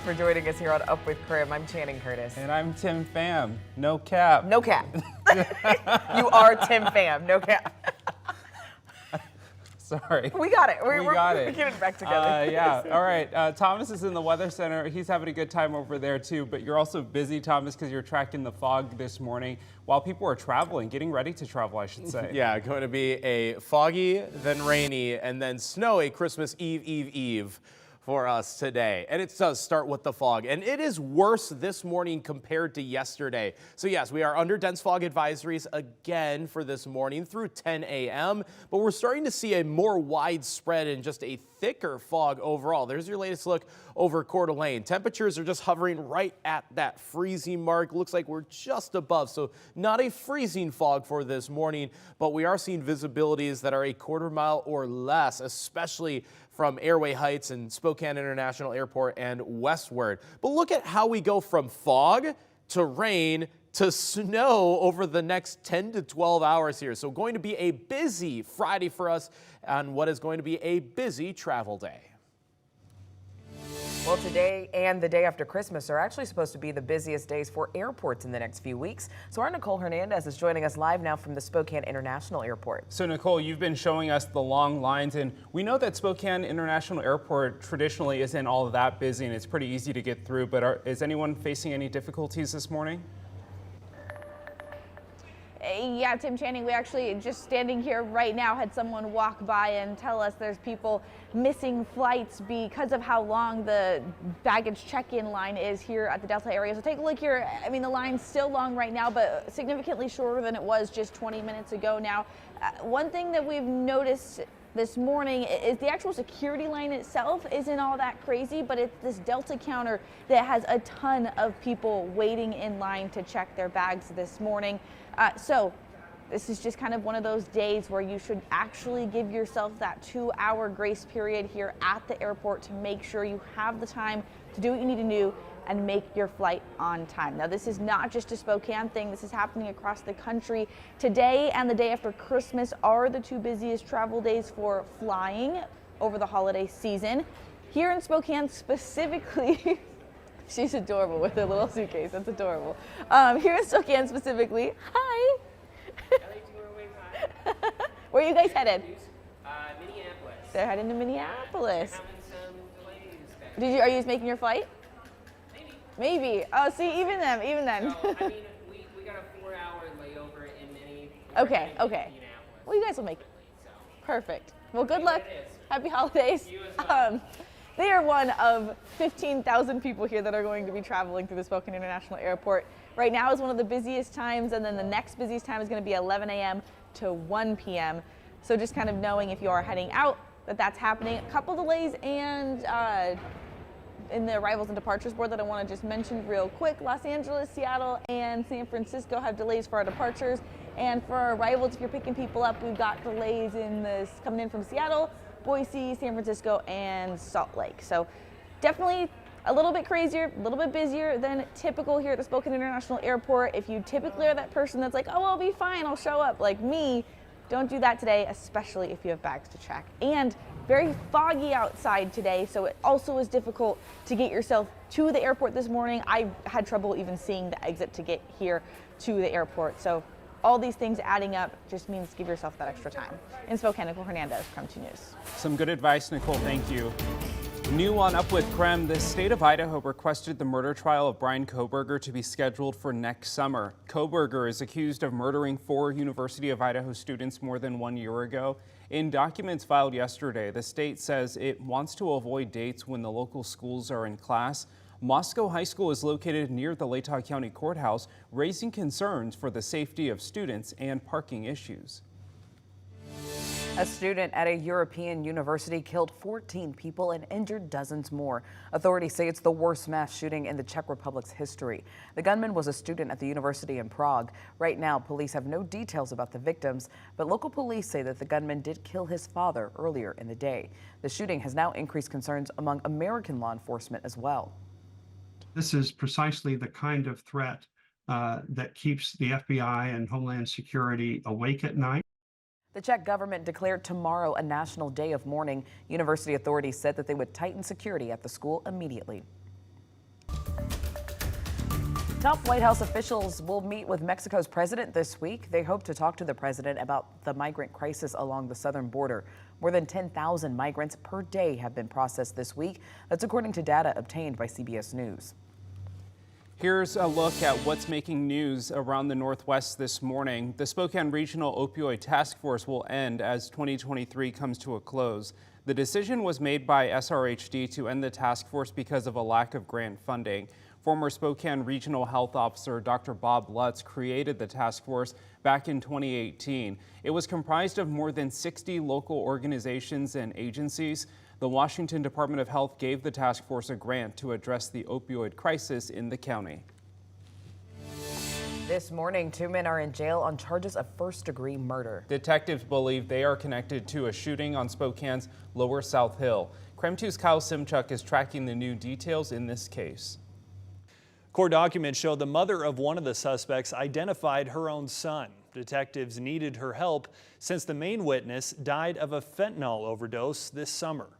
for joining us here on Up with KREM. I'm Channing Curtis. And I'm Tim Pham. No cap. No cap. You are Tim Pham. No cap. Sorry. We got it. We got it. We're getting back together. Yeah. All right. Thomas is in the Weather Center. He's having a good time over there, too. But you're also busy, Thomas, because you're tracking the fog this morning while people are traveling, getting ready to travel, I should say. Yeah, going to be a foggy, then rainy, and then snowy Christmas Eve for us today. And it does start with the fog, and it is worse this morning compared to yesterday. So yes, we are under dense fog advisories again for this morning through 10 a.m., but we're starting to see a more widespread and just a thicker fog overall. There's your latest look over Coeur d'Alene. Temperatures are just hovering right at that freezing mark. Looks like we're just above, so not a freezing fog for this morning, but we are seeing visibilities that are a quarter mile or less, especially from Airway Heights and Spokane International Airport and westward. But look at how we go from fog to rain to snow over the next 10 to 12 hours here. So going to be a busy Friday for us on what is going to be a busy travel day. Well, today and the day after Christmas are actually supposed to be the busiest days for airports in the next few weeks. So our Nicole Hernandez is joining us live now from the Spokane International Airport. So Nicole, you've been showing us the long lines, and we know that Spokane International Airport traditionally isn't all that busy and it's pretty easy to get through, but is anyone facing any difficulties this morning? Yeah, Tim Channing, we actually just standing here right now had someone walk by and tell us there's people missing flights because of how long the baggage check-in line is here at the Delta area. So take a look here. I mean, the line's still long right now, but significantly shorter than it was just 20 minutes ago now. One thing that we've noticed this morning is the actual security line itself isn't all that crazy, but it's this Delta counter that has a ton of people waiting in line to check their bags this morning. So this is just kind of one of those days where you should actually give yourself that 2-hour grace period here at the airport to make sure you have the time to do what you need to do and make your flight on time. Now, this is not just a Spokane thing. This is happening across the country. Today and the day after Christmas are the two busiest travel days for flying over the holiday season. Here in Spokane specifically, she's adorable with her little suitcase. That's adorable. Here in Spokane specifically, hi. Where are you guys headed? Minneapolis. They're heading to Minneapolis. Having some delays. Are you just making your flight? Maybe. Oh, see, even then. So, I mean, we got a 4-hour layover in Minneapolis. Okay. Well, you guys will make it. Perfect. Well, good luck. Happy holidays. You as well. They are one of 15,000 people here that are going to be traveling through the Spokane International Airport. Right now is one of the busiest times, and then the next busiest time is going to be 11 a.m. to 1 p.m. So just kind of knowing if you are heading out that's happening. A couple delays and in the arrivals and departures board that I want to just mention real quick. Los Angeles, Seattle, and San Francisco have delays for our departures. And for our arrivals, if you're picking people up, we've got delays in this coming in from Seattle, Boise, San Francisco, and Salt Lake. So definitely a little bit crazier, a little bit busier than typical here at the Spokane International Airport. If you typically are that person that's like, oh, I'll be fine, I'll show up, like me, don't do that today, especially if you have bags to check. And very foggy outside today, so it also is difficult to get yourself to the airport this morning. I had trouble even seeing the exit to get here to the airport. So all these things adding up just means give yourself that extra time. In Spokane, Nicole Hernandez, KREM 2 News. Some good advice, Nicole. Thank you. New on Up with KREM, the state of Idaho requested the murder trial of Brian Kohberger to be scheduled for next summer. Kohberger is accused of murdering 4 University of Idaho students more than 1 year ago. In documents filed yesterday, the state says it wants to avoid dates when the local schools are in class. Moscow High School is located near the Latah County Courthouse, raising concerns for the safety of students and parking issues. A student at a European university killed 14 people and injured dozens more. Authorities say it's the worst mass shooting in the Czech Republic's history. The gunman was a student at the university in Prague. Right now, police have no details about the victims, but local police say that the gunman did kill his father earlier in the day. The shooting has now increased concerns among American law enforcement as well. This is precisely the kind of threat that keeps the FBI and Homeland Security awake at night. The Czech government declared tomorrow a national day of mourning. University authorities said that they would tighten security at the school immediately. Top White House officials will meet with Mexico's president this week. They hope to talk to the president about the migrant crisis along the southern border. More than 10,000 migrants per day have been processed this week. That's according to data obtained by CBS News. Here's a look at what's making news around the Northwest this morning. The Spokane Regional Opioid Task Force will end as 2023 comes to a close. The decision was made by SRHD to end the task force because of a lack of grant funding. Former Spokane Regional Health Officer Dr. Bob Lutz created the task force back in 2018. It was comprised of more than 60 local organizations and agencies. The Washington Department of Health gave the task force a grant to address the opioid crisis in the county. This morning, 2 men are in jail on charges of first-degree murder. Detectives believe they are connected to a shooting on Spokane's Lower South Hill. KREM 2's Kyle Simchuk is tracking the new details in this case. Court documents show the mother of one of the suspects identified her own son. Detectives needed her help since the main witness died of a fentanyl overdose this summer.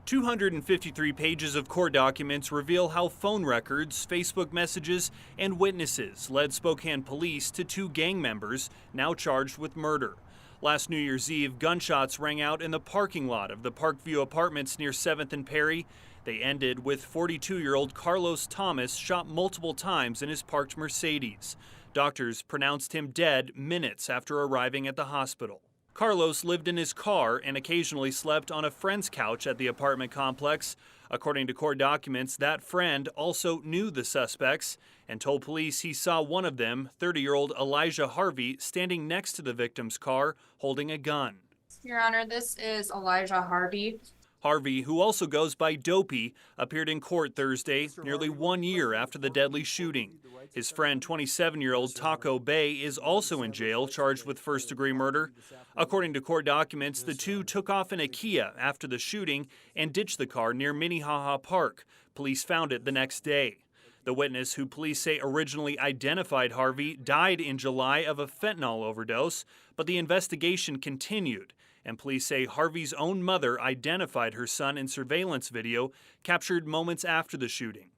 253 pages of court documents reveal how phone records, Facebook messages, and witnesses led Spokane police to 2 gang members now charged with murder. Last New Year's Eve, gunshots rang out in the parking lot of the Parkview Apartments near 7th and Perry. They ended with 42-year-old Carlos Thomas shot multiple times in his parked Mercedes. Doctors pronounced him dead minutes after arriving at the hospital. Carlos lived in his car and occasionally slept on a friend's couch at the apartment complex. According to court documents, that friend also knew the suspects and told police he saw one of them, 30-year-old Elijah Harvey, standing next to the victim's car holding a gun. Your Honor, this is Elijah Harvey. Harvey, who also goes by Dopey, appeared in court Thursday, nearly 1 year after the deadly shooting. His friend, 27-year-old Taco Bay, is also in jail, charged with first-degree murder. According to court documents, the two took off in a Kia after the shooting and ditched the car near Minnehaha Park. Police found it the next day. The witness, who police say originally identified Harvey, died in July of a fentanyl overdose, but the investigation continued. And police say Harvey's own mother identified her son in surveillance video captured moments after the shooting.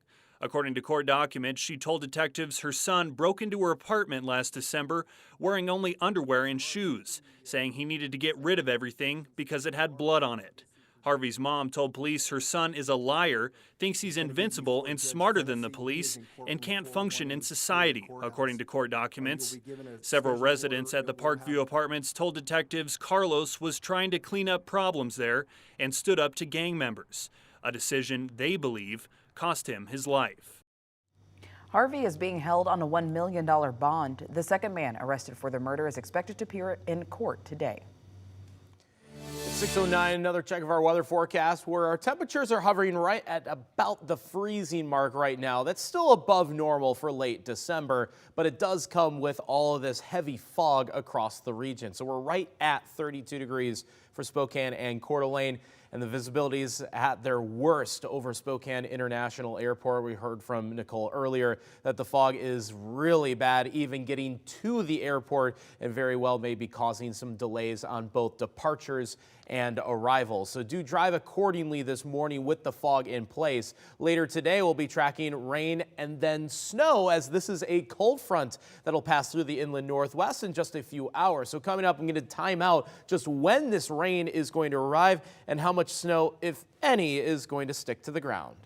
According to court documents, she told detectives her son broke into her apartment last December wearing only underwear and shoes, saying he needed to get rid of everything because it had blood on it. Harvey's mom told police her son is a liar, thinks he's invincible and smarter than the police, and can't function in society, according to court documents. Several residents at the Parkview Apartments told detectives Carlos was trying to clean up problems there and stood up to gang members, a decision they believe cost him his life. Harvey is being held on a $1 million bond. The second man arrested for the murder is expected to appear in court today. 6:09, another check of our weather forecast where our temperatures are hovering right at about the freezing mark right now. That's still above normal for late December, but it does come with all of this heavy fog across the region. So we're right at 32 degrees for Spokane and Coeur d'Alene, and the visibility is at their worst over Spokane International Airport. We heard from Nicole earlier that the fog is really bad, even getting to the airport, and very well may be causing some delays on both departures and arrivals. So do drive accordingly this morning with the fog in place. Later today, we'll be tracking rain and then snow, as this is a cold front that'll pass through the inland northwest in just a few hours. So coming up, I'm going to time out just when this rain is going to arrive and how much snow, if any, is going to stick to the ground.